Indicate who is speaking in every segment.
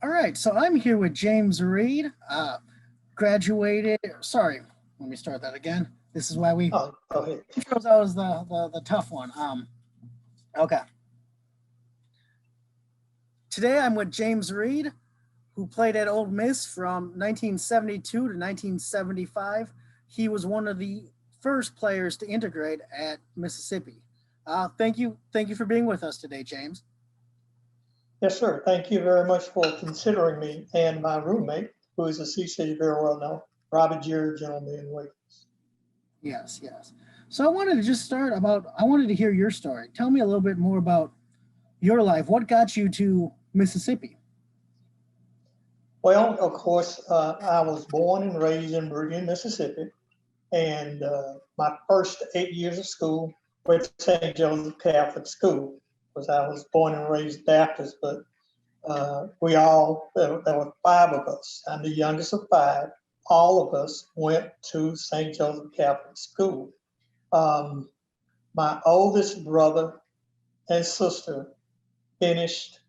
Speaker 1: All right, so I'm here with James Reed, graduated. Sorry, let me start that again. This is why we
Speaker 2: Oh, go ahead.
Speaker 1: intros always the tough one. Okay. Today I'm with James Reed, who played at Ole Miss from 1972 to 1975. He was one of the first players to integrate at Mississippi. Thank you for being with us today, James.
Speaker 2: Yes, sir. Thank you very much for considering me and my roommate, who is a CC very well known, Robert Jerry, gentleman in Wake.
Speaker 1: Yes. So I wanted to just start I wanted to hear your story. Tell me a little bit more about your life. What got you to Mississippi?
Speaker 2: Well, of course, I was born and raised in Meridian, Mississippi, and my first 8 years of school went to St. Joseph Catholic School, because I was born and raised Baptist, but there were five of us. I'm the youngest of five. All of us went to St. Joseph Catholic School. My oldest brother and sister finished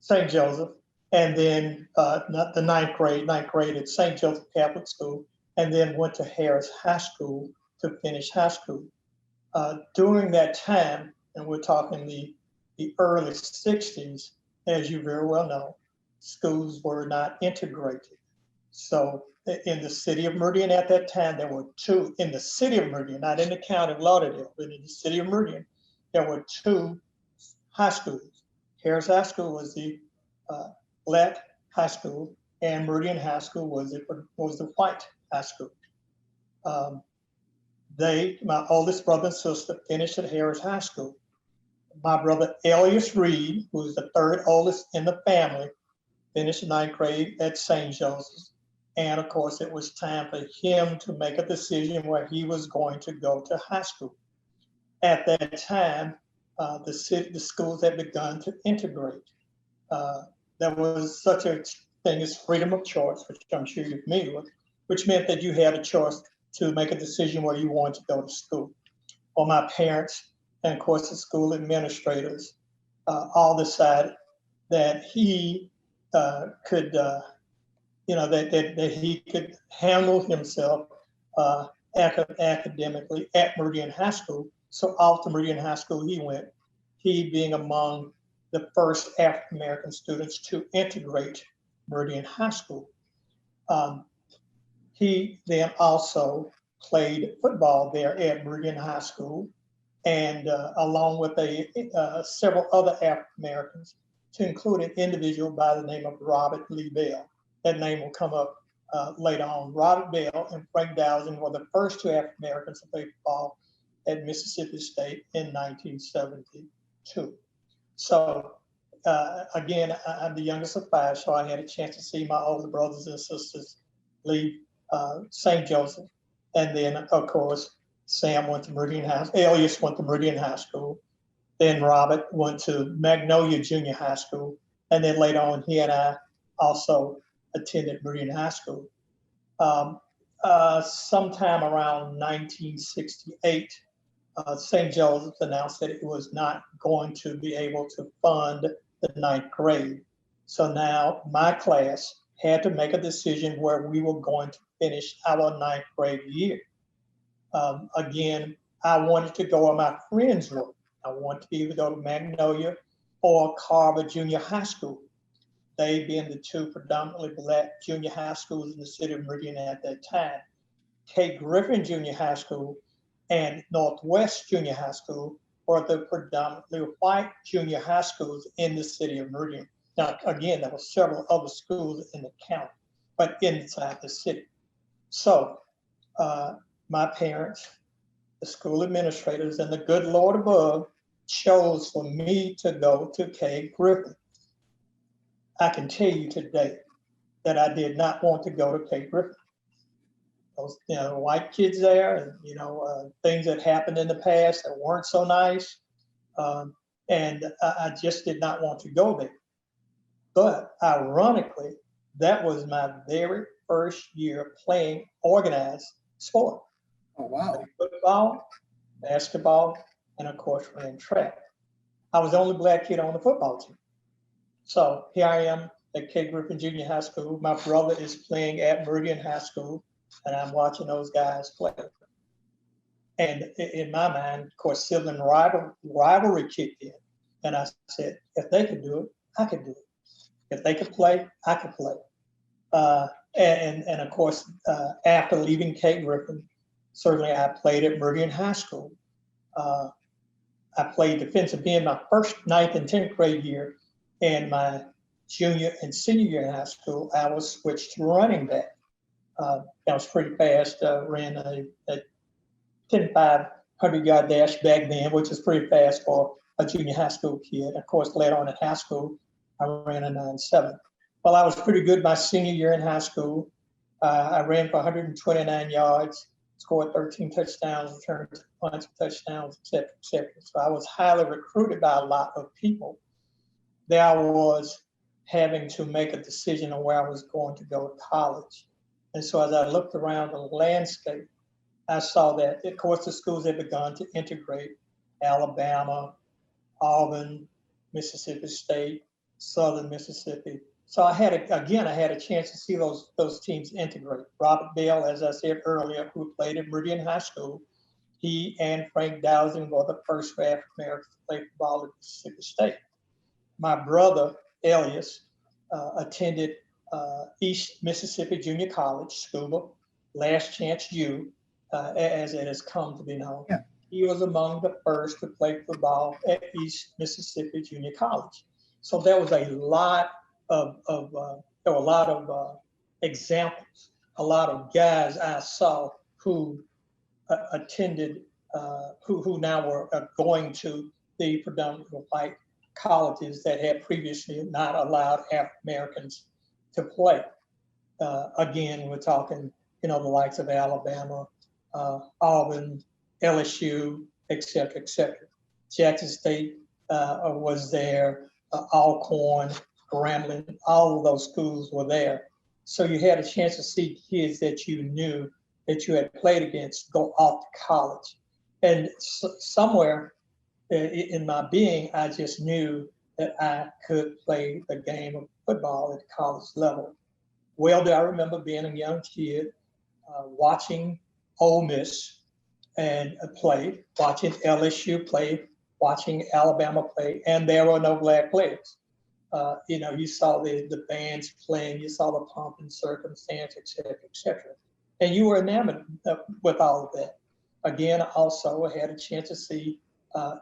Speaker 2: St. Joseph, and then not the ninth grade at St. Joseph Catholic School, and then went to Harris High School to finish high school. During that time, and we're talking the early 60s, as you very well know, schools were not integrated. So in the city of Meridian at that time, there were two, in the city of Meridian, not in the county of Lauderdale, but in the city of Meridian, there were two high schools. Harris High School was the black high school, and Meridian High School was the white high school. My oldest brother and sister finished at Harris High School. My brother Elias Reed, who was the third oldest in the family, finished ninth grade at St. Joseph's. And of course, it was time for him to make a decision where he was going to go to high school. At that time, the schools had begun to integrate. There was such a thing as freedom of choice, which I'm sure you're familiar with, which meant that you had a choice to make a decision where you wanted to go to school. Well, my parents and of course the school administrators all decided that he could, that he could handle himself academically at Meridian High School. So off to Meridian High School he went, he being among the first African American students to integrate Meridian High School. He then also played football there at Meridian High School, and along with several other African Americans, to include an individual by the name of Robert Lee Bell. That name will come up later on. Robert Bell and Frank Dowsing were the first two African Americans to play football at Mississippi State in 1972. So again, I'm the youngest of five, so I had a chance to see my older brothers and sisters leave St. Joseph. And then, of course, Sam went to Meridian High School. Elias went to Meridian High School. Then Robert went to Magnolia Junior High School. And then later on, he and I also attended Meridian High School. Sometime around 1968, St. Joseph's announced that it was not going to be able to fund the ninth grade. So now my class had to make a decision where we were going to finish our ninth grade year. Again, I wanted to go where my friends were. I wanted to either go to Magnolia or Carver Junior High School. They being the two predominantly black junior high schools in the city of Meridian at that time. K. Griffin Junior High School and Northwest Junior High School were the predominantly white junior high schools in the city of Meridian. Now, again, there were several other schools in the county, but inside the city. So my parents, the school administrators, and the good Lord above chose for me to go to K. Griffin. I can tell you today that I did not want to go to K. Griffin. Those, white kids there, and things that happened in the past that weren't so nice, and I just did not want to go there. But ironically, that was my very first year playing organized sport.
Speaker 1: Oh, wow.
Speaker 2: Football, basketball, and of course ran track. I was the only black kid on the football team. So here I am at K. Griffin Junior High School. My brother is playing at Meridian High School, and I'm watching those guys play. And in my mind, of course, sibling rivalry kicked in. And I said, if they could do it, I could do it. If they could play, I could play. And of course, after leaving K. Griffin, certainly I played at Meridian High School. I played defensive end my first 9th and 10th grade year, and my junior and senior year in high school, I was switched to running back. I was pretty fast, ran a 10.5 100-yard dash back then, which is pretty fast for a junior high school kid. Of course, later on in high school, I ran a 9.7. Well, I was pretty good my senior year in high school. I ran for 129 yards, scored 13 touchdowns, returned punts, touchdowns, et cetera, et cetera. So I was highly recruited by a lot of people. There I was having to make a decision on where I was going to go to college. And so as I looked around the landscape, I saw that, of course, the schools had begun to integrate: Alabama, Auburn, Mississippi State, Southern Mississippi. So I had a chance to see those teams integrate. Robert Bell, as I said earlier, who played at Meridian High School, he and Frank Dowsing were the first African Americans to play football at Mississippi State. My brother, Elias, attended East Mississippi Junior College, SCUBA, Last Chance U, as it has come to be known.
Speaker 1: Yeah.
Speaker 2: He was among the first to play football at East Mississippi Junior College. So there was a lot of examples, a lot of guys I saw who attended, who now were going to the predominantly white colleges that had previously not allowed African Americans to play. Again, we're talking, the likes of Alabama, Auburn, LSU, et cetera, et cetera. Jackson State was there, Alcorn, Grambling, all of those schools were there. So you had a chance to see kids that you knew that you had played against go off to college. And somewhere in my being, I just knew that I could play the game of football at the college level. Well, do I remember being a young kid watching Ole Miss and play, watching LSU play, watching Alabama play, and there were no black players. You saw the bands playing, you saw the pomp and circumstance, et cetera, et cetera. And you were enamored with all of that. Again, also I had a chance to see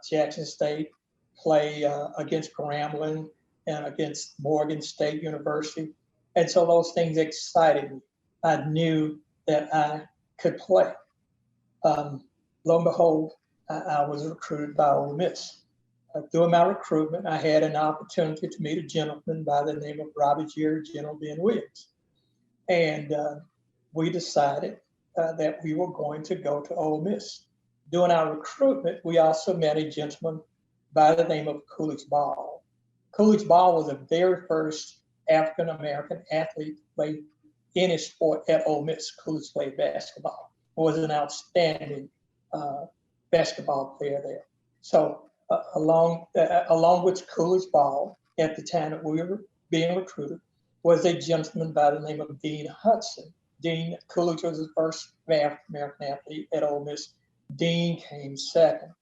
Speaker 2: Jackson State play against Grambling and against Morgan State University. And so those things excited me. I knew that I could play. Lo and behold, I was recruited by Ole Miss. During my recruitment, I had an opportunity to meet a gentleman by the name of Robert Jerry General Ben Williams. And we decided that we were going to go to Ole Miss. During our recruitment, we also met a gentleman by the name of Coolidge Ball. Coolidge Ball was the very first African-American athlete to play any sport at Ole Miss. Coolidge played basketball, was an outstanding basketball player there. So along with Coolidge Ball, at the time that we were being recruited, was a gentleman by the name of Dean Hudson. Dean Coolidge was the first African-American athlete at Ole Miss. Dean came second.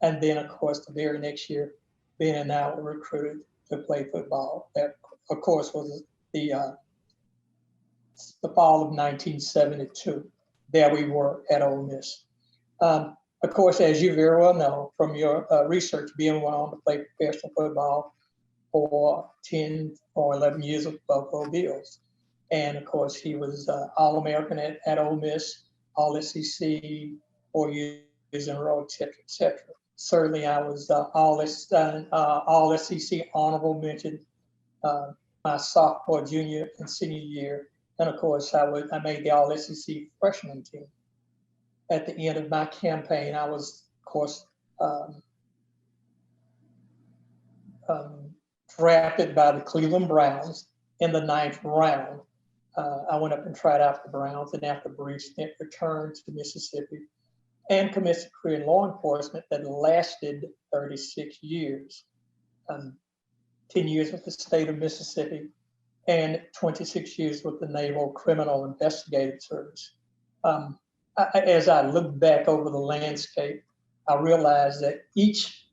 Speaker 2: And then, of course, the very next year, Ben and I were recruited to play football. That, of course, was the fall of 1972. There we were at Ole Miss. Of course, as you very well know from your research, Ben went on to play professional football for 10 or 11 years with Buffalo Bills. And of course, he was All-American at Ole Miss, All-SEC 4 years in a row, et cetera, et cetera. Certainly, I was All-SEC honorable mention my sophomore, junior, and senior year. And of course, I made the All-SEC freshman team. At the end of my campaign, I was, of course, drafted by the Cleveland Browns in the 9th round. I went up and tried out for the Browns, and after a brief stint, returned to Mississippi and commenced a career in law enforcement that lasted 36 years. 10 years with the state of Mississippi, and 26 years with the Naval Criminal Investigative Service. As I look back over the landscape, I realized that each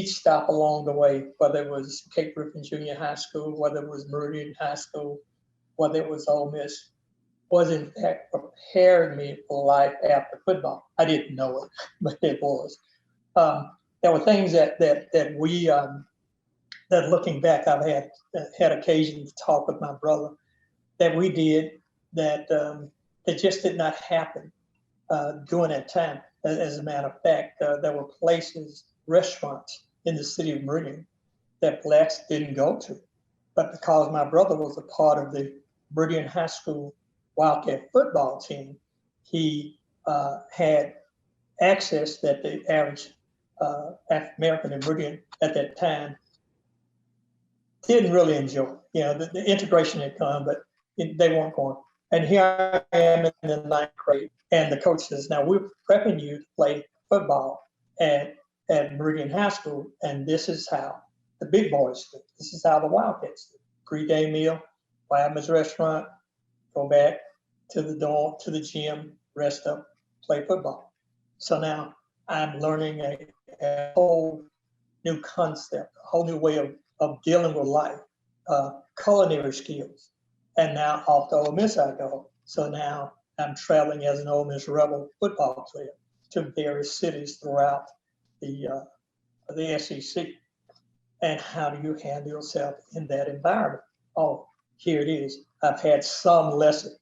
Speaker 2: stop along the way, whether it was Cape Griffin Junior High School, whether it was Meridian High School, whether it was Ole Miss, was in fact preparing me for life after football. I didn't know it, but it was. There were things that we that looking back, I've had occasion to talk with my brother that we did that that just did not happen during that time. As a matter of fact, there were places, restaurants in the city of Meridian that blacks didn't go to, but because my brother was a part of the Meridian High School Wildcat football team, he had access that the average African American in Meridian at that time didn't really enjoy. You know, the integration had come, but they weren't going. And here I am in the ninth grade, and the coach says, "Now we're prepping you to play football at Meridian High School, and this is how the big boys do. This is how the Wildcats do. Pre-game meal, Wyman's restaurant, go back to the dorm, to the gym, rest up, play football." So now I'm learning a whole new concept, a whole new way of dealing with life, culinary skills. And now off to Ole Miss I go. So now I'm traveling as an Ole Miss Rebel football player to various cities throughout the SEC. And how do you handle yourself in that environment? Oh, here it is. I've had some lesson.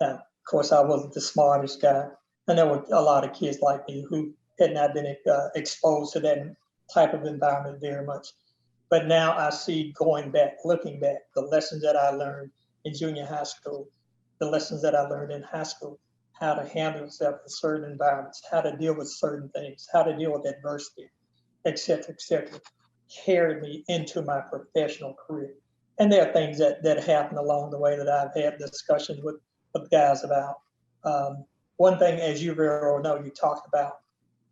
Speaker 2: Now, of course, I wasn't the smartest guy. And there were a lot of kids like me who had not been exposed to that type of environment very much. But now I see, going back, looking back, the lessons that I learned in junior high school, the lessons that I learned in high school, how to handle yourself in certain environments, how to deal with certain things, how to deal with adversity, et cetera, carried me into my professional career. And there are things that happen along the way that I've had discussions with guys about. One thing, as you very well know, you talked about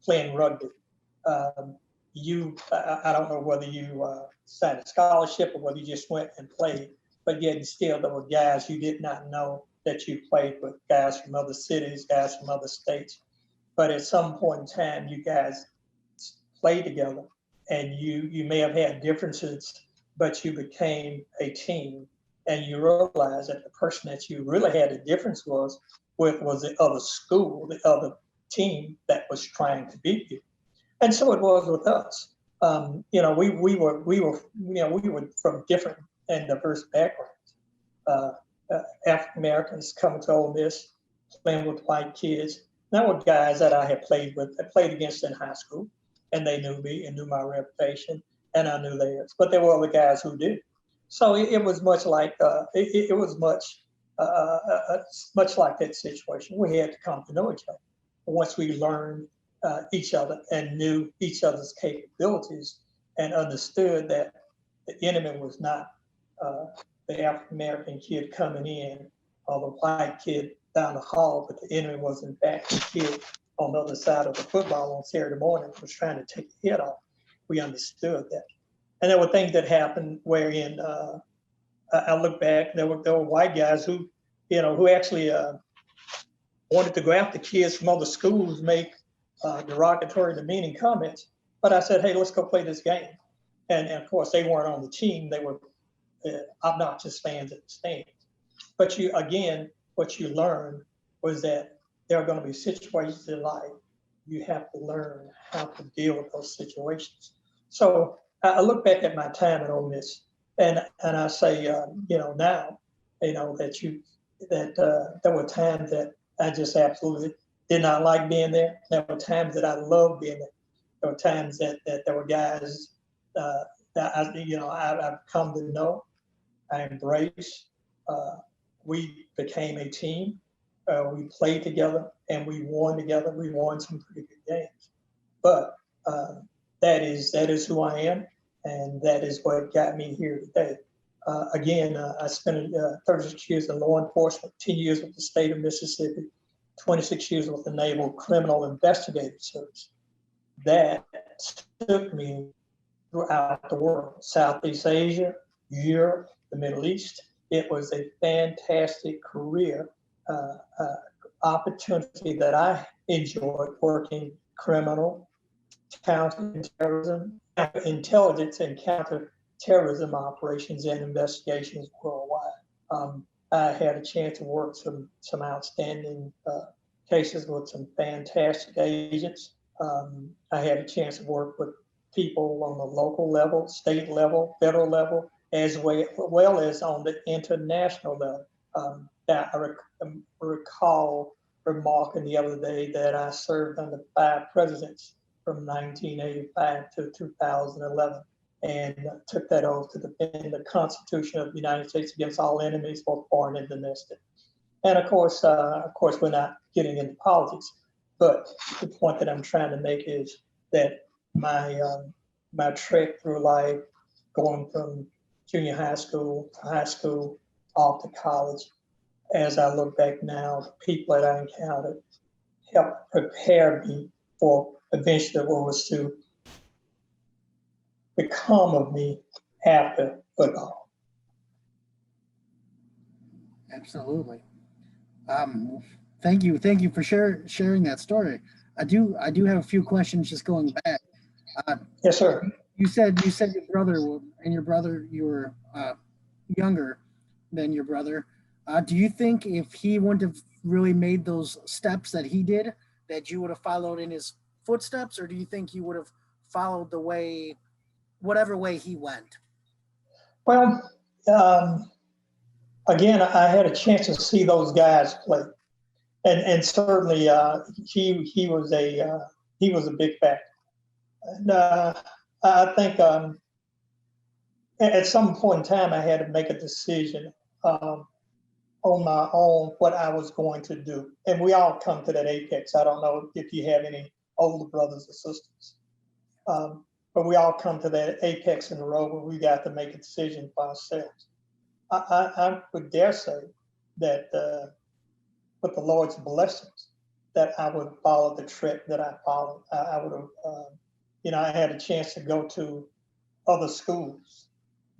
Speaker 2: playing rugby. I don't know whether you signed a scholarship or whether you just went and played, but yet still there were guys you did not know that you played with, guys from other cities, guys from other states. But at some point in time, you guys played together, and you may have had differences, but you became a team, and you realized that the person that you really had a difference with was the other school, the other team that was trying to beat you. And so it was with us. We were from different and diverse backgrounds. African Americans coming to Ole Miss, playing with white kids. That were guys that I had played with, I played against in high school, and they knew me and knew my reputation, and I knew theirs. But there were other guys who did. So it was much like it was much like that situation. We had to come to know each other. Once we learned each other and knew each other's capabilities and understood that the enemy was not the African American kid coming in or the white kid down the hall, but the enemy was in fact the kid on the other side of the football on Saturday morning was trying to take the head off. We understood that. And there were things that happened wherein I look back, there were white guys who actually wanted to go after kids from other schools, make derogatory, demeaning comments. But I said, hey, let's go play this game. And of course, they weren't on the team. They were obnoxious fans at the stands. But what you learned was that there are going to be situations in life you have to learn how to deal with those situations. So I look back at my time at Ole Miss, and I say, now, that there were times that I just absolutely did not like being there. There were times that I loved being there. There were times that there were guys that I've come to know, I embrace. We became a team. We played together and we won together. We won some pretty good games. But that is who I am, and that is what got me here today. I spent 36 years in law enforcement, 10 years with the state of Mississippi, 26 years with the Naval Criminal Investigative Service. That took me throughout the world, Southeast Asia, Europe, the Middle East, It was a fantastic career opportunity that I enjoyed working criminal, counterterrorism, intelligence and counterterrorism operations and investigations worldwide. I had a chance to work some outstanding cases with some fantastic agents. I had a chance to work with people on the local level, state level, federal level, as well as on the international level. I recall remarking the other day that I served under 5 presidents from 1985 to 2011, and took that oath to defend the Constitution of the United States against all enemies, both foreign and domestic. And of course, we're not getting into politics, but the point that I'm trying to make is that my trek through life, going from junior high school to high school, off to college, as I look back now, the people that I encountered helped prepare me for eventually what was to become of me after football.
Speaker 1: Absolutely. Thank you for sharing that story. I do have a few questions just going back.
Speaker 2: Yes, sir.
Speaker 1: You said your brother you were younger than your brother. Do you think if he wouldn't have really made those steps that he did, that you would have followed in his footsteps, or do you think you would have followed whatever way he went?
Speaker 2: Well, again, I had a chance to see those guys play, and certainly he was a big factor. And I think at some point in time I had to make a decision on my own what I was going to do, and we all come to that apex. I don't know if you have any older brothers or sisters, but we all come to that apex in the road where we got to make a decision for ourselves. I would dare say that with the Lord's blessings, that I would follow the trek that I followed. I would have, I had a chance to go to other schools,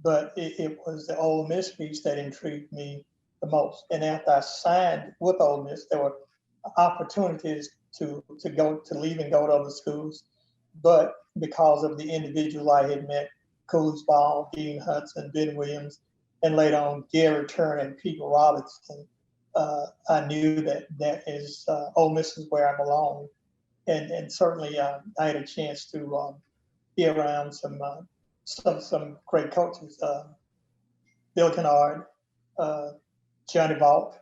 Speaker 2: but it was the Ole Miss piece that intrigued me the most. And after I signed with Ole Miss, there were opportunities to leave and go to other schools, but because of the individuals I had met, Coolidge Ball, Dean Hudson, Ben Williams, and later on Gary Turner and Peter Robinson, I knew that Ole Miss is where I belong, and certainly I had a chance to be around some great coaches, Bill Kennard, Johnny Vault,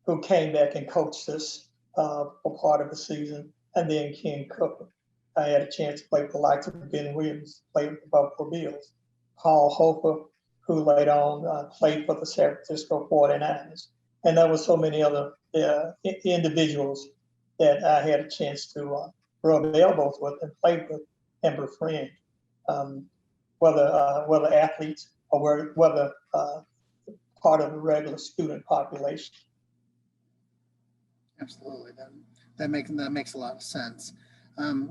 Speaker 2: who came back and coached us for part of the season, and then Ken Cooper. I had a chance to play with the likes of Ben Williams, played with the Buffalo Bills, Paul Hofer, who later on played for the San Francisco 49ers. And there were so many other individuals that I had a chance to rub elbows with and play with and befriend, whether athletes or whether part of the regular student population.
Speaker 1: Absolutely, that makes a lot of sense.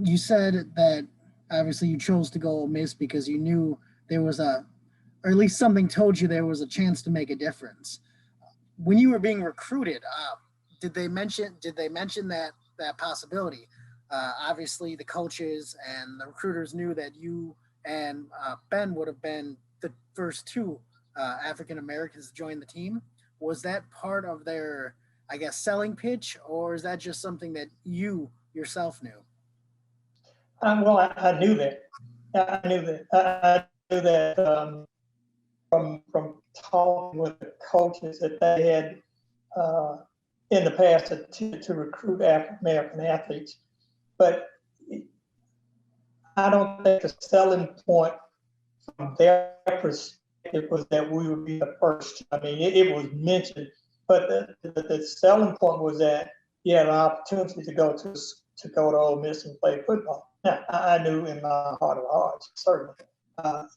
Speaker 1: You said that obviously you chose to go Ole Miss because you knew there was or at least something told you there was a chance to make a difference. When you were being recruited, did they mention that possibility? Obviously, the coaches and the recruiters knew that you and Ben would have been the first 2 African Americans to join the team. Was that part of their, I guess, selling pitch, or is that just something that you yourself knew?
Speaker 2: Well, I knew that. I knew that from talking with the coaches that they had in the past to recruit African American athletes. But I don't think the selling point from their perspective was that we would be the first. I mean, it was mentioned, but the selling point was that you had an opportunity to go to Ole Miss and play football. Now, I knew in my heart of hearts, certainly,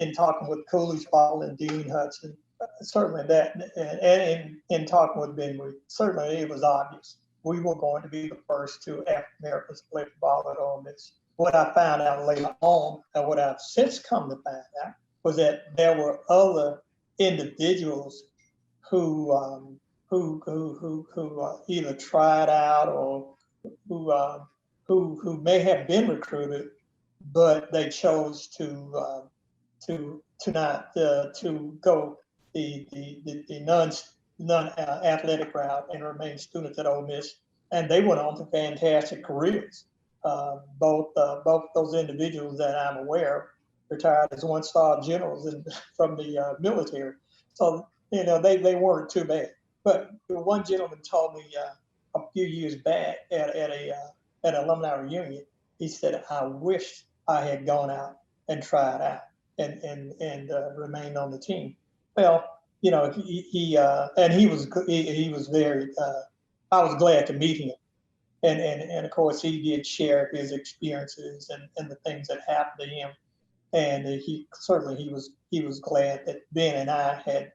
Speaker 2: in talking with Coolidge Ball and Dean Hudson, certainly that, and in talking with Ben Reed, certainly it was obvious we were going to be the first 2 African Americans to play football at Ole Miss. What I found out later on, and what I've since come to find out, was that there were other individuals who either tried out or who may have been recruited, but they chose to not to go the non athletic route and remain students at Ole Miss, and they went on to fantastic careers. Both those individuals that I'm aware of retired as one-star generals from the military. So they weren't too bad. But one gentleman told me a few years back at an alumni reunion, he said, "I wish I had gone out and tried out and remained on the team." Well, he was very. I was glad to meet him, and of course he did share his experiences and the things that happened to him, and he was glad that Ben and I had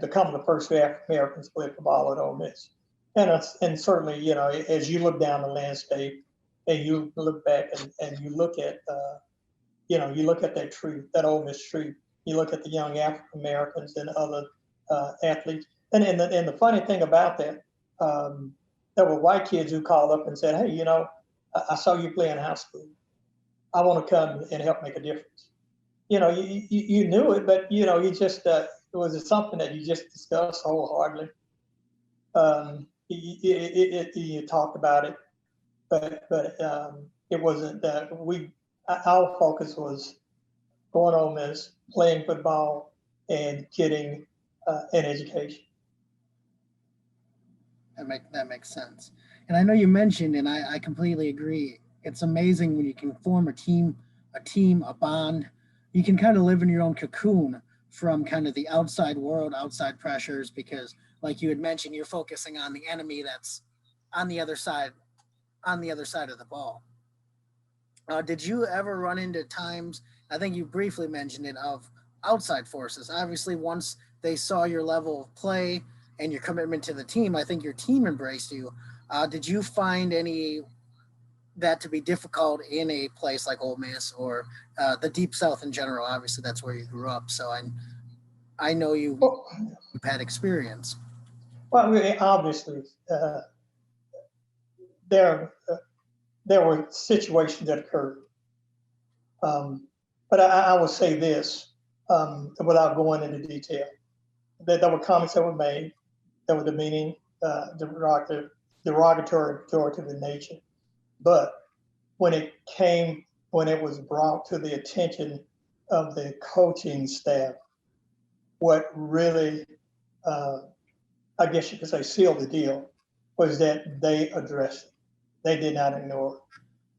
Speaker 2: become the first African Americans to play football at Ole Miss, and certainly as you look down the landscape and you look back and you look at that tree, that Ole Miss tree, you look at the young African Americans and other athletes, and the funny thing about that. There were white kids who called up and said, "Hey, I saw you play in high school. I want to come and help make a difference." You knew it, but you just it was something that you just discussed wholeheartedly. You talked about it, but it wasn't that our focus was going Ole Miss, playing football, and getting an education.
Speaker 1: That makes sense. And I know you mentioned, and I completely agree, it's amazing when you can form a team, a bond. You can kind of live in your own cocoon from kind of the outside world, outside pressures, because like you had mentioned, you're focusing on the enemy that's on the other side of the ball. Did you ever run into times, I think you briefly mentioned it, of outside forces? Obviously, once they saw your level of play and your commitment to the team, I think your team embraced you. Did you find any that to be difficult in a place like Ole Miss or the Deep South in general? Obviously, that's where you grew up, so I know you've had experience.
Speaker 2: Well, obviously, there were situations that occurred, but I will say this without going into detail: that there were comments that were made that were demeaning, derogatory, pejorative in nature. But when it was brought to the attention of the coaching staff, what really, I guess you could say, sealed the deal was that they addressed it. They did not ignore it.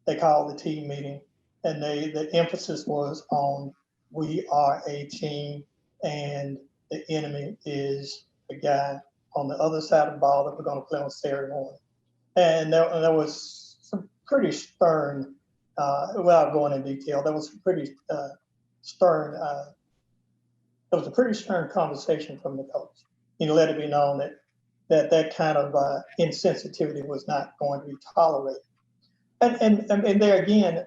Speaker 2: They called the team meeting, and the emphasis was on, we are a team, and the enemy is the guy on the other side of the ball that we're going to play on Saturday morning. And there was some pretty stern, without going into detail, there was some pretty stern, there was a pretty stern conversation from the coach. He let it be known that kind of insensitivity was not going to be tolerated. And there again,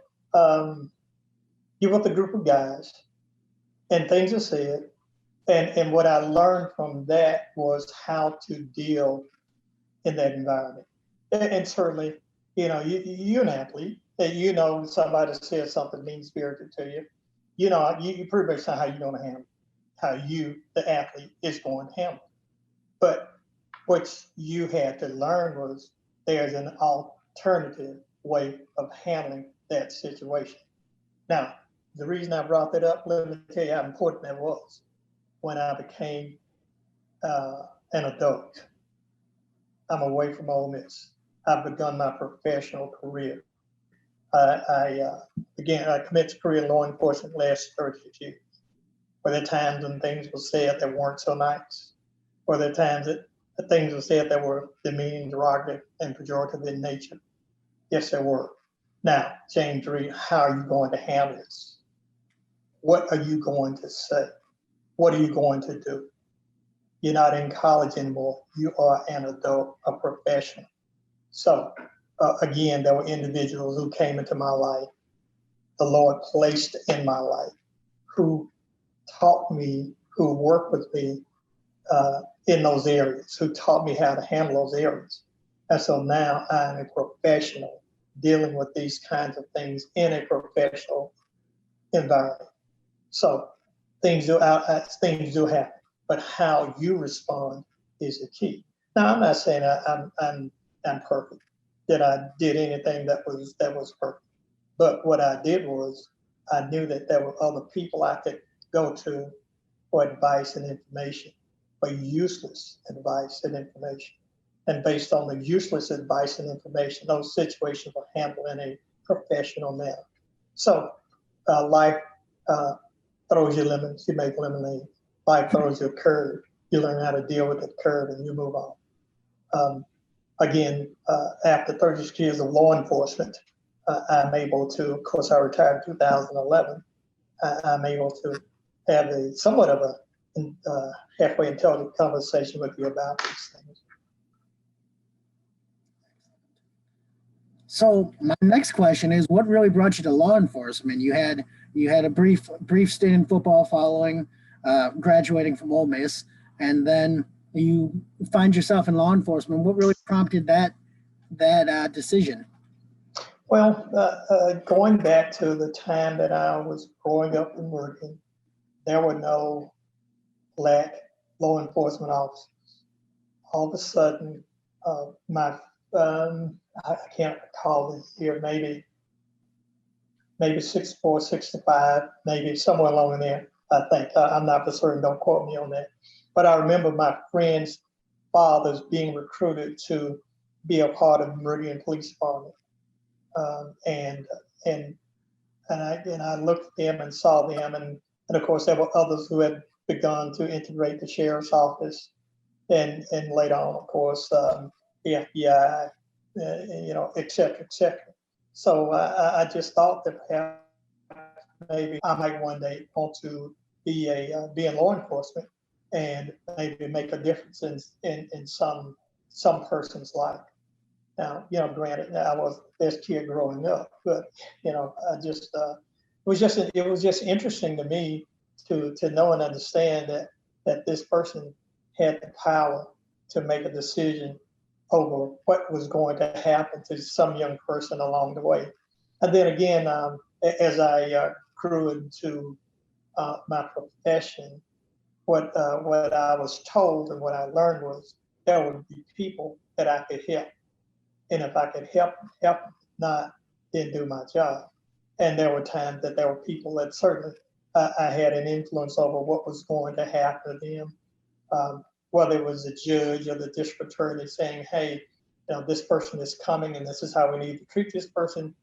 Speaker 2: you're with a group of guys, and things are said. And what I learned from that was how to deal in that environment. And certainly, you're an athlete, and somebody says something mean-spirited to you. You pretty much know how you're going to handle it, how you, the athlete, is going to handle it. But what you had to learn was there's an alternative way of handling that situation. Now, the reason I brought that up, let me tell you how important that was. When I became an adult, I'm away from Ole Miss. I've begun my professional career. I commenced a career in law enforcement last 36 years. Were there times when things were said that weren't so nice? Were there times that things were said that were demeaning, derogatory, and pejorative in nature? Yes, there were. Now, James Reed, how are you going to handle this? What are you going to say? What are you going to do? You're not in college anymore. You are an adult, a professional. So again, there were individuals who came into my life, the Lord placed in my life, who taught me, who worked with me in those areas, who taught me how to handle those areas. And so now I'm a professional dealing with these kinds of things in a professional environment. So things do happen, but how you respond is the key. Now, I'm not saying I'm perfect, that I did anything that was perfect. But what I did was I knew that there were other people I could go to for advice and information, for useless advice and information. And based on the useless advice and information, those situations were handled in a professional manner. So life throws you lemons, you make lemonade. Life throws you a curve, you learn how to deal with the curve and you move on. Again, after 36 years of law enforcement, I'm able to, of course, I retired in 2011. I'm able to have a somewhat of a halfway intelligent conversation with you about these things.
Speaker 1: So my next question is, what really brought you to law enforcement? You had a brief stint in football following graduating from Ole Miss, and then you find yourself in law enforcement. What really prompted that decision?
Speaker 2: Well, going back to the time that I was growing up and working, there were no black law enforcement officers. All of a sudden, I can't recall the year, maybe 64, 65, maybe somewhere along in there, I think. I'm not for certain, don't quote me on that. But I remember my friends' fathers being recruited to be a part of the Meridian Police Department. And I looked at them and saw them, and of course there were others who had begun to integrate the sheriff's office, and later on, of course, the FBI, et cetera, et cetera. So I just thought that perhaps maybe I might one day want to be in law enforcement and maybe make a difference in some person's life. Now, granted, I was the best kid growing up, but I just it was just interesting to me to know and understand that this person had the power to make a decision over what was going to happen to some young person along the way. And then again, as I grew into my profession, what I was told and what I learned was there would be people that I could help. And if I could help, not then do my job. And there were times that there were people that certainly I had an influence over what was going to happen to them. Whether it was the judge or the district attorney saying, hey, this person is coming and this is how we need to treat this person.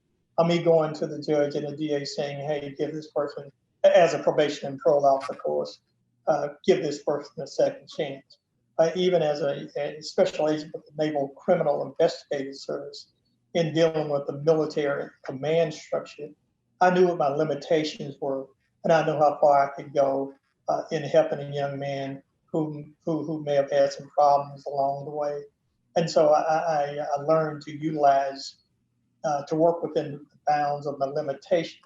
Speaker 2: Me going to the judge and the DA saying, hey, give this person, as a probation and parole officer, of course, give this person a second chance. Even as a special agent with the Naval Criminal Investigative Service, in dealing with the military command structure, I knew what my limitations were, and I knew how far I could go in helping a young man who may have had some problems along the way. And so I learned to utilize, to work within the bounds of my limitations.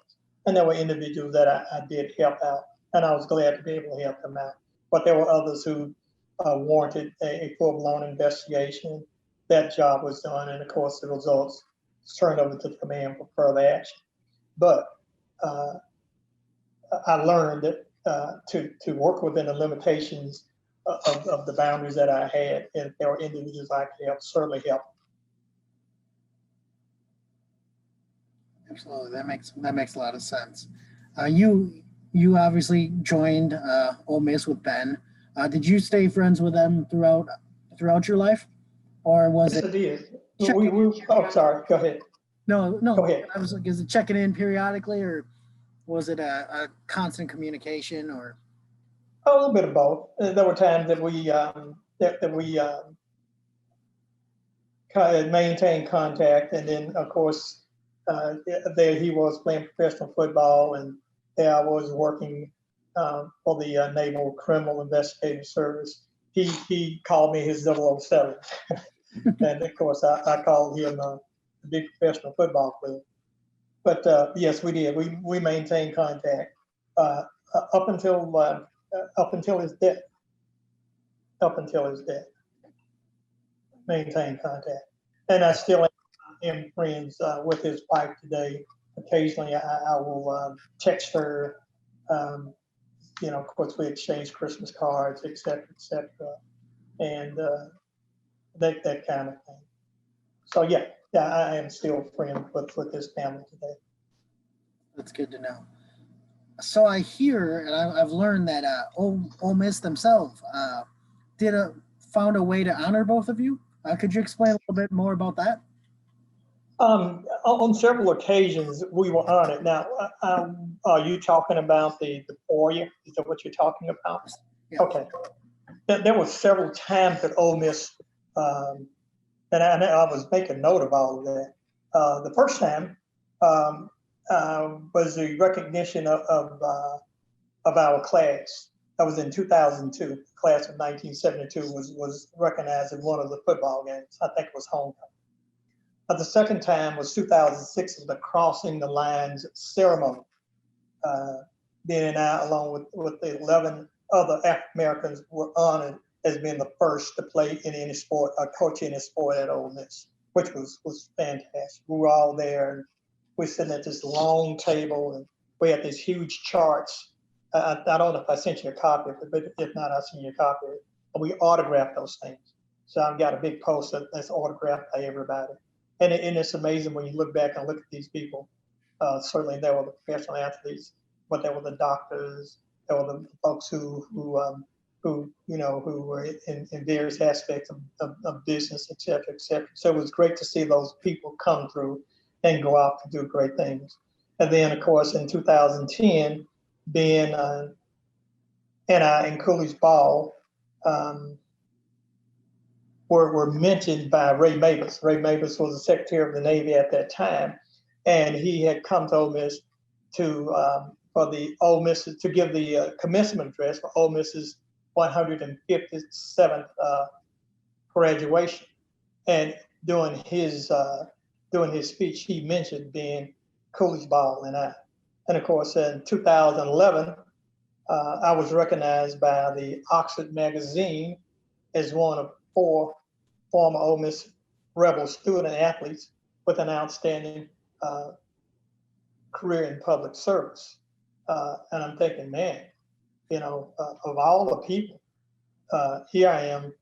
Speaker 2: And there were individuals that I did help out, and I was glad to be able to help them out. But there were others who warranted a full-blown investigation. That job was done, and of course the results turned over to the command for further action. But I learned that to work within the limitations of the boundaries that I had, and if there were individuals I could help, certainly help.
Speaker 1: Absolutely, that makes a lot of sense. You obviously joined Ole Miss with Ben. Did you stay friends with them throughout your life, or was
Speaker 2: yes,
Speaker 1: it?
Speaker 2: Oh, sorry. Go ahead.
Speaker 1: No.
Speaker 2: Go ahead.
Speaker 1: I was like, is it checking in periodically, or was it a constant communication, or?
Speaker 2: A little bit of both. There were times that we kind of maintained contact, and then of course there he was playing professional football, and there I was working for the Naval Criminal Investigative Service. He called me his 007, and of course I called him a big professional football player. But yes, we did. We maintained contact up until up until his death. Up until his death, maintain contact, and I still am friends with his wife today. Occasionally, I will text her. You know, of course, we exchange Christmas cards, et cetera, and that kind of thing. So yeah, I am still friends with his family today.
Speaker 1: That's good to know. So I hear, and I've learned that Ole Miss themselves found a way to honor both of you. Could you explain a little bit more about that?
Speaker 2: On several occasions, we were honored. Now, are you talking about the foyer? Is that what you're talking about?
Speaker 1: Yeah.
Speaker 2: Okay. There were several times that Ole Miss, and I was making note of all of that. The first time was the recognition of our class. That was in 2002. The class of 1972 was recognized in one of the football games. I think it was homecoming. The second time was 2006, the crossing the lines ceremony. Ben and I, along with the 11 other African Americans, were honored as being the first to play in any sport or coach any sport at Ole Miss, which was fantastic. We were all there, and we were sitting at this long table, and we had these huge charts. I don't know if I sent you a copy of it, but if not, I'll send you a copy of it. And we autographed those things. So I've got a big poster that's autographed by everybody. And it's amazing when you look back and look at these people. Certainly there were the professional athletes, but there were the doctors, there were the folks who were in various aspects of business, et cetera, et cetera. So it was great to see those people come through and go out to do great things. And then, of course, in 2010, Ben and I in Coolidge Ball were mentioned by Ray Mavis. Ray Mavis was the Secretary of the Navy at that time, and he had come to Ole Miss for the Ole Miss to give the commencement address for Ole Miss's 157th graduation. And during his speech, he mentioned being Coolidge Ball and I. And of course, in 2011, I was recognized by the Oxford magazine as one of 4 former Ole Miss Rebel student athletes with an outstanding career in public service. And I'm thinking, man, of all the people, here I am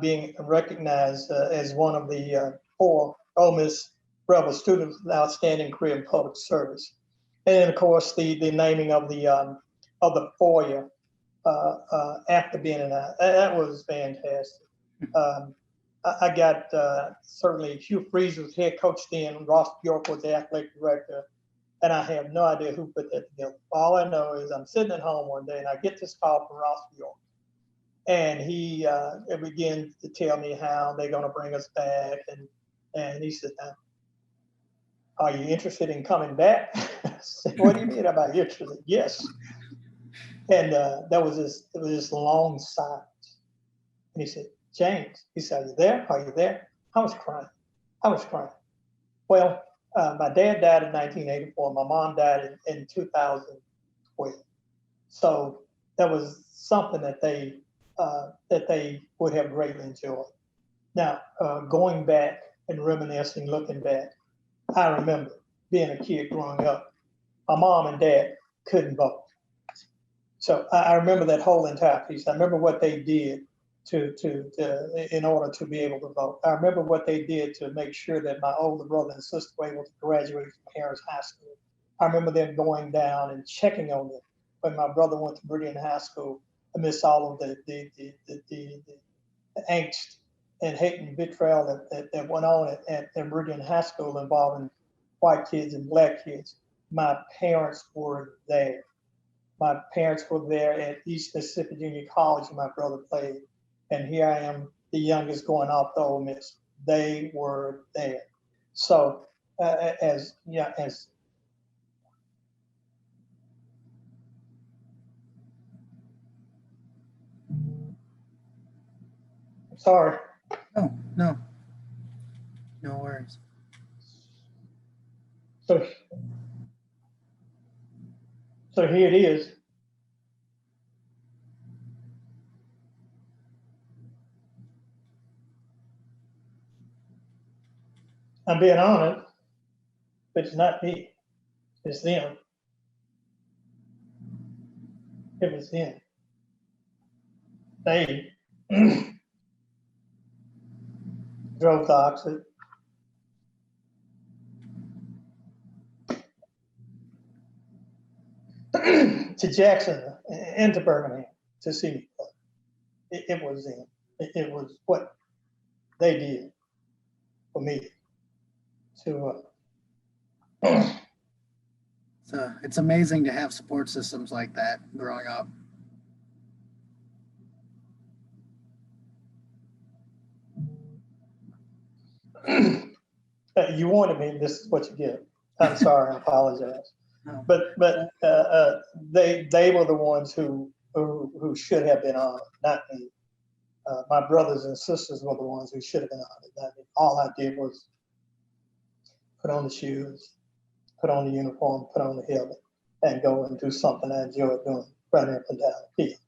Speaker 2: being recognized as one of the 4 Ole Miss Rebel students with outstanding career in public service. And then, of course, the naming of the foyer after Ben and I, that was fantastic. I got certainly Hugh Freeze was head coach then, Ross Bjork was the athletic director, and I have no idea who put that together. All I know is I'm sitting at home one day and I get this call from Ross Bjork, and he began to tell me how they're going to bring us back, and he said, "Are you interested in coming back?" I said, "What do you mean? Am I interested?" "Yes." And there was this long silence, and he said, "James," he said, "Are you there? Are you there?" I was crying. Well, my dad died in 1984. My mom died in 2012. So that was something that they would have greatly enjoyed. Now, going back and reminiscing, looking back, I remember being a kid growing up. My mom and dad couldn't vote. So I remember that whole entire piece. I remember what they did in order to be able to vote. I remember what they did to make sure that my older brother and sister were able to graduate from Harris High School. I remember them going down and checking on them when my brother went to Meridian High School amidst all of the angst and hate and vitriol that went on at Meridian High School involving white kids and black kids. My parents were there. My parents were there at East Mississippi Junior College when my brother played. And here I am, the youngest going off to Ole Miss. They were there. So sorry.
Speaker 1: No worries.
Speaker 2: So here it is. I'm being honest, but it's not me. It's them. It was them. They drove the opposite. To Jackson and to Birmingham to see me play. It was them. It was what they did for me to.
Speaker 1: So it's amazing to have support systems like that growing up.
Speaker 2: You wanted me. This is what you get. I'm sorry. I apologize.
Speaker 1: No.
Speaker 2: But they were the ones who should have been honored, not me. My brothers and sisters were the ones who should have been honored, not me. All I did was put on the shoes, put on the uniform, put on the helmet, and go and do something I enjoyed doing, running up and down the field.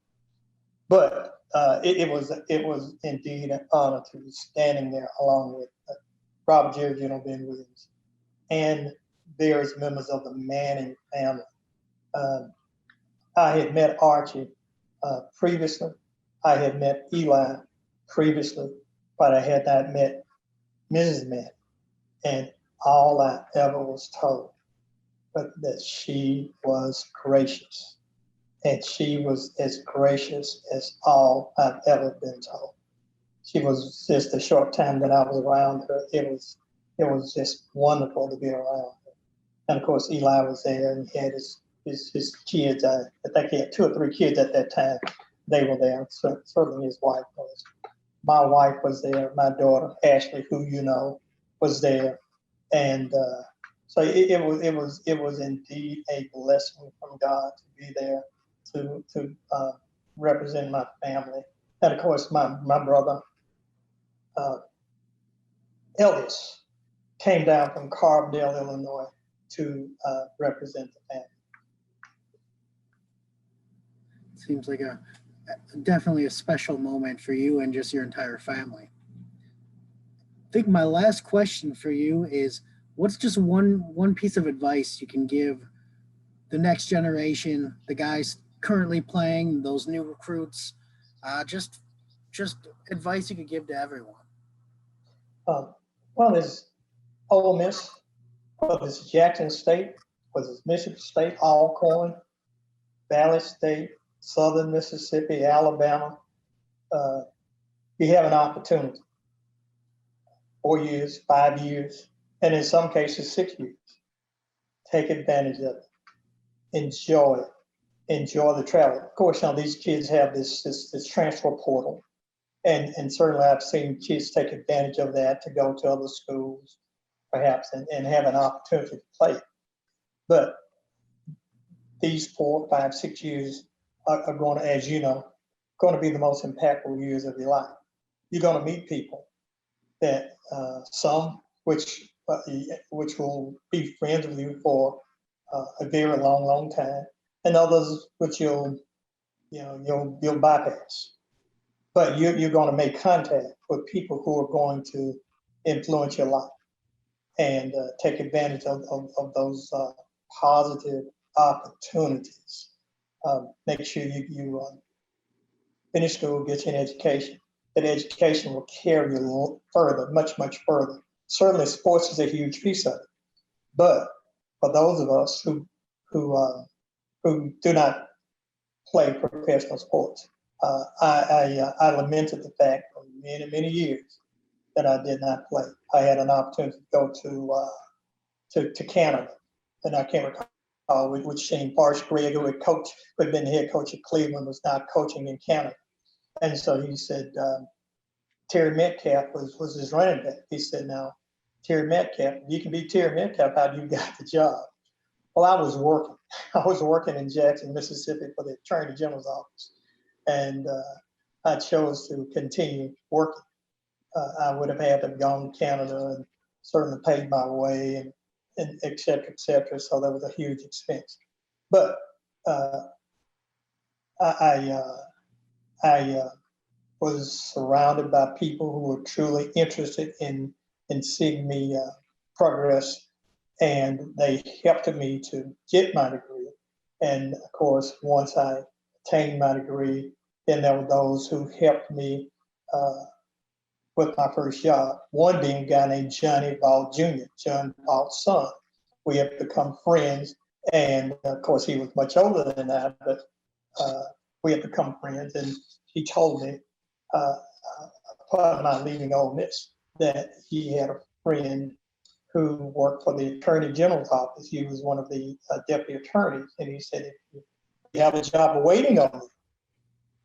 Speaker 2: But it was indeed an honor to be standing there along with Robert Jerry, General Ben Williams, and various members of the Manning family. I had met Archie previously. I had met Eli previously, but I had not met Mrs. Manning. And all I ever was told was that she was gracious. And she was as gracious as all I've ever been told. She was just a short time that I was around her. It was just wonderful to be around her. And of course, Eli was there, and he had his kids. I think he had 2 or 3 kids at that time. They were there. So, certainly his wife was. My wife was there. My daughter Ashley, who you know, was there, and so it was indeed a blessing from God to be there to represent my family, and of course my brother Ellis came down from Carbondale, Illinois, to represent the family.
Speaker 1: Seems like definitely a special moment for you and just your entire family. I think my last question for you is, what's just one piece of advice you can give the next generation, the guys currently playing, those new recruits, just advice you could give to everyone?
Speaker 2: Well, there's Ole Miss, whether it's Jackson State, whether it's Mississippi State, Alcorn, Valley State, Southern Mississippi, Alabama, you have an opportunity. 4 years, 5 years, and in some cases 6 years. Take advantage of it. Enjoy it. Enjoy the travel. Of course, now these kids have this transfer portal, and certainly I've seen kids take advantage of that to go to other schools, perhaps, and have an opportunity to play. But these 4, 5, 6 years are going to, as you know, going to be the most impactful years of your life. You're going to meet people that some which will be friends with you for a very long time, and others which you'll bypass. But you're going to make contact with people who are going to influence your life and take advantage of those positive opportunities. Make sure you finish school, get you an education. That education will carry you further, much further. Certainly, sports is a huge piece of it. But for those of us who do not play professional sports, I lamented the fact for many years that I did not play. I had an opportunity to go to Canada, and I can't recall which Shane Parsh Greg, who had been the head coach at Cleveland, was now coaching in Canada. And so he said, Terry Metcalf was his running back. He said, now, Terry Metcalf, if you can be Terry Metcalf, how do you got the job? Well, I was working. I was working in Jackson, Mississippi for the Attorney General's office. And I chose to continue working. I would have had to have gone to Canada and certainly paid my way and et cetera, et cetera. So that was a huge expense. But I was surrounded by people who were truly interested in seeing me progress, and they helped me to get my degree. And of course, once I attained my degree, then there were those who helped me with my first job. One being a guy named Johnny Ball Jr., John Ball's son. We have become friends, and of course, he was much older than I, but we have become friends. And he told me, upon my leaving Ole Miss, that he had a friend who worked for the Attorney General's office. He was one of the deputy attorneys, and he said, "If you have a job waiting on you."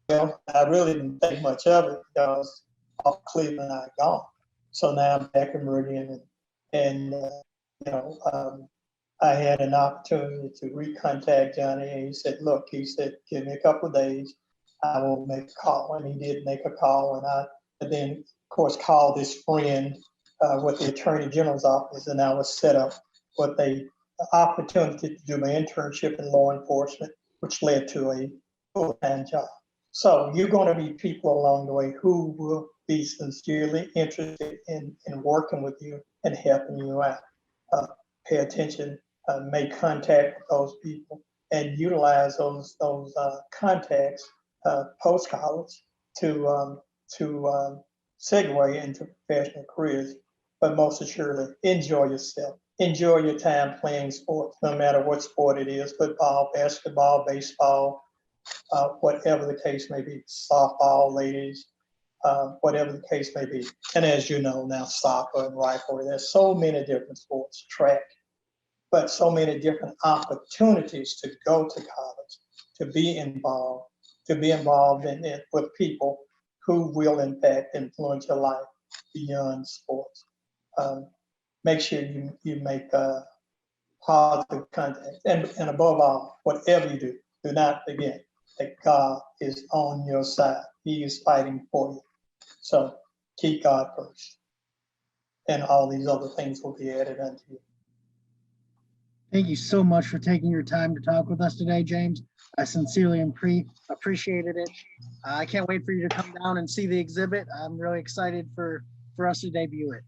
Speaker 2: Well, I really didn't think much of it because off Cleveland I had gone. So now I'm back in Meridian, and I had an opportunity to recontact Johnny, and he said, "Look," he said, "give me a couple of days, I will make a call." And he did make a call, and I then, of course, called this friend with the Attorney General's office, and I was set up with the opportunity to do my internship in law enforcement, which led to a full-time job. So you're going to meet people along the way who will be sincerely interested in working with you and helping you out. Pay attention, make contact with those people, and utilize those contacts post-college to segue into professional careers. But most assuredly, enjoy yourself. Enjoy your time playing sports, no matter what sport it is: football, basketball, baseball, whatever the case may be, softball, ladies, whatever the case may be. And as you know now, soccer and rifle, there's so many different sports, track, but so many different opportunities to go to college, to be involved in it with people who will in fact influence your life beyond sports. Make sure you make positive contact, and above all, whatever you do not forget that God is on your side. He is fighting for you. So keep God first, and all these other things will be added unto you.
Speaker 1: Thank you so much for taking your time to talk with us today, James. I sincerely appreciated it. I can't wait for you to come down and see the exhibit. I'm really excited for us to debut it.